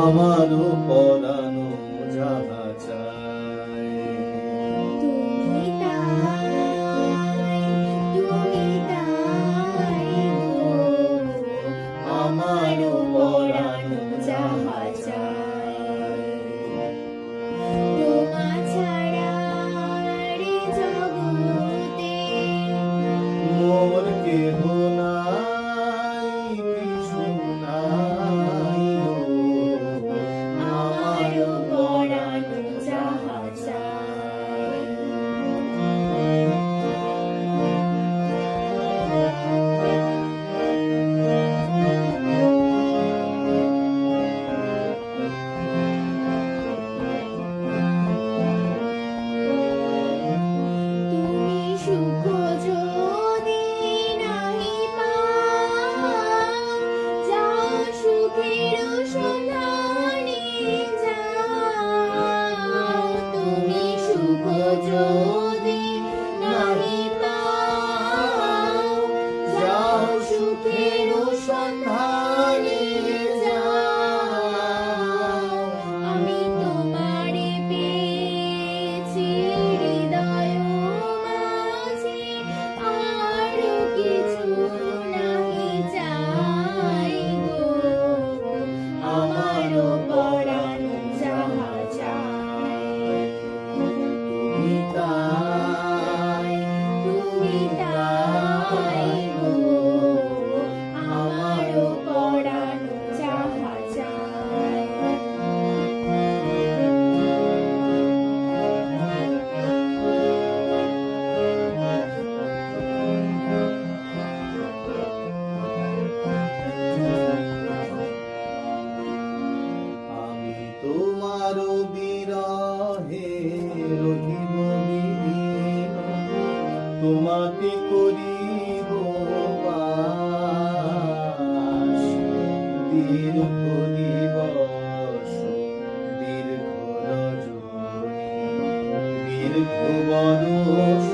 আমারও পরানো যাহা চাই। তুমি তাই গো, আমারও পরানো যাহা চাই। তোমা ছাড়া রে জগতে মোর কেহ নাই, কিছু নাই গো, আমারও পরানো যাহা চাই। তুমি সুখ যদি নাহি পাও, যাও সুখের সন্ধানে যাও। তুমি সুখ যদি নাহি পাও, যাও সুখের সন্ধানে যাও। আমি তোমারে পেয়েছি হৃদয় মাঝে, আর কিছু নাহি চাই গো, আমারও পরানো যাহা চাই। তুমি তাই গো, আমারও পরানো যাহা চাই। আমি তোমার বিরহে রহিব বিলীন, তোমাকে করিব বাস। দীর্ঘ দিবস দীর্ঘ রজনী, দীর্ঘ বরষ